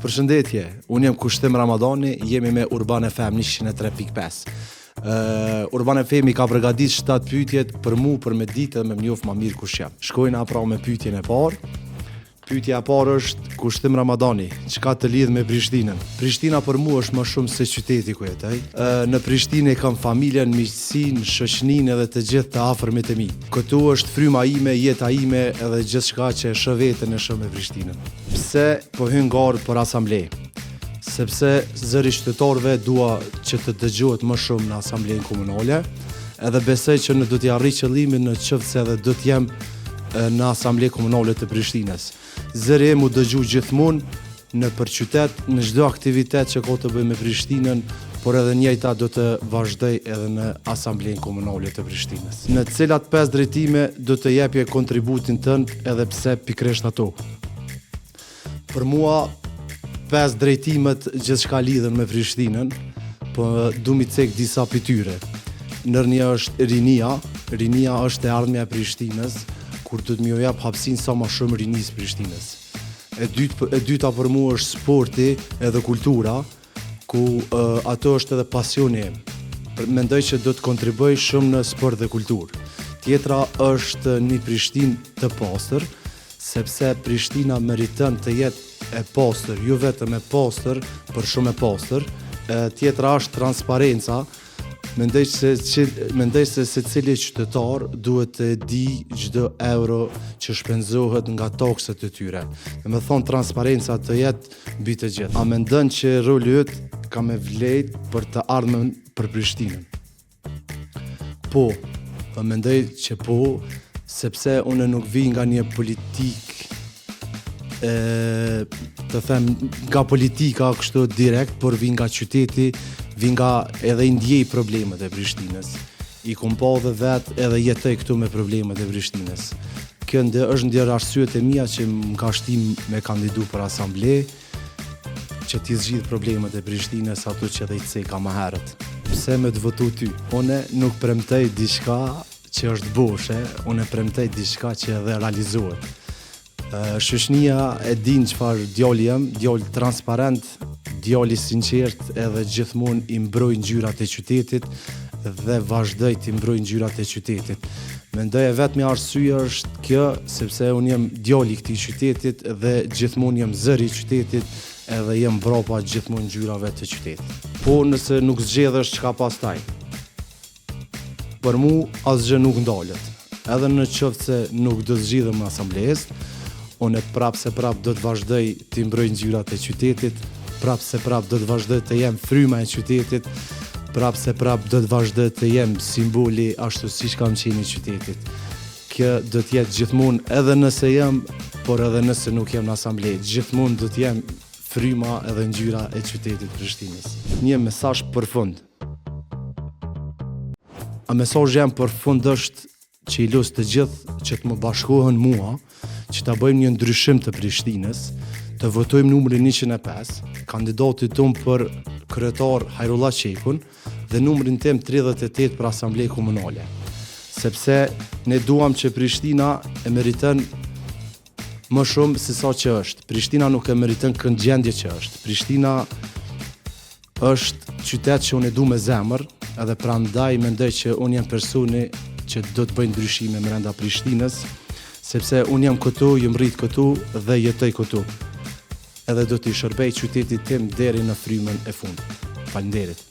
Përshëndetje, unë jam Kushtim Ramadani, jemi me Urban FM 103.5. Urban FM i ka përgatit 7 pyetjet për mu, për me ditë dhe me njoft ma mirë kush jam. Shkojna pra me pyetjen e parë. Pyetja e parë është Kushtim Ramadani, çka të lidh me Prishtinën? Prishtina për mu është më shumë se qyteti ku jetoj. Në Prishtinë kam familjen, miqësinë, shoqëninë edhe të gjithë të afërmit e mi. Këtu është fryma ime, jeta ime edhe gjithçka që e shoh veten e shoh me Prishtinën. Pse po hyn garë për asamble? Sepse zëri qytetarëve dua që të dëgjohet më shumë në asamblenë komunale, edhe besoj që në do t'i arrij qëllimin në qoftë se edhe do t'jem në asamble komunale të Prishtinës. Zëri mu dëgju gjithmonë në për qytet, në çdo aktivitet që ka të bëjë me Prishtinën, por edhe njëjta do të vazhdoj edhe në asamblenë komunale të Prishtinës. Në cilat 5 drejtime do të jepje kontributin tënd edhe pse pikërisht ato? Për mua 5 drejtimet gjithçka lidhen me Prishtinën, po du mi cek disa pytyre. Ndërnjë është rinia. Rinia është e ardhmja e Prishtinës, kur do të më jap hapësinë sa më shumë rinisë Prishtinës. E dyta për mua është sporti edhe kultura, ku ato është edhe pasioni im. Mendoj që do të kontribuoj shumë në sport dhe kulturë. Tjetra është një Prishtinë të pastër, sepse Prishtina meriton të jetë e pastër, jo vetëm e pastër, por shumë e pastër. Tjetra është transparenca. Mendoj se secili qytetar duhet të di çdo euro që shpenzohet nga takset e tyre. Dhe me thonë transparenca të jetë mbi të gjithë. A mendon që roli yt ka me vlerë për të ardhmen për Prishtinën? Po, mendoj që po, sepse unë nuk vi nga një politikë të them nga politika kështu direkt, por vi nga qyteti, vi nga edhe i ndjej problemet e Prishtinës. I kom pa dhe vetë edhe jetoj këtu me problemet e Prishtinës. Kjo është ndër arsyet e mia që më ka shtim me kandidu për asamble, që t'i zgjidh problemet e Prishtinës ato që dhe i ceka më herët. Pse me të votu ty? Une nuk premtej diçka që është boshe, une premtej diçka që edhe realizohet. Shoqënia e din çfarë djali jam, djalë transparent, djali sinqert edhe gjithmonë i mbroj ngjyrat e qytetit dhe vazhdoj të mbroj ngjyrat e qytetit. Mendoj vetëm arsye është kjo, sepse unë jam djali i këtij qytetit dhe gjithmonë jam zëri i qytetit edhe jam mbrapa gjithmonë ngjyrave të qytetit. Po nëse nuk zgjedhësh çka pastaj? Për mu asgjë nuk ndalet. Edhe në qoftë se nuk do zgjidhem në asamblesë, unë prapë se prapë do të vazhdoj të mbroj ngjyrat e qytetit, prapë se prapë do të vazhdoj të jem fryma e qytetit, prapë se prapë do të vazhdoj të jem simboli ashtu siç kam qenë i qytetit. Kjo do të jetë gjithmonë edhe nëse jam, por edhe nëse nuk jam në asamble, gjithmonë do të jem fryma edhe ngjyra e qytetit Prishtinës. Një mesazh për fund. A mesazhi jam për fund është që i los të gjithë që të më bashkohen mua, që ta bëjmë një ndryshim të Prishtinës, të votojmë numrin 105, kandidatit tonë për kryetar Hajrullah Qekun dhe numrin tim 38 për asamble komunale. Sepse ne duam që Prishtina e meriton më shumë se sa që është. Prishtina nuk e meriton këtë gjendje që është. Prishtina është qytet që unë e du me zemër, edhe prandaj mendoj që unë jam personi që do të bëjnë ndryshime brenda Prishtinës, sepse unë jam këtu, jam rrit këtu dhe jetoj këtu. Edhe do t'i shërbej qytetit tim deri në frymën e fundit. Faleminderit.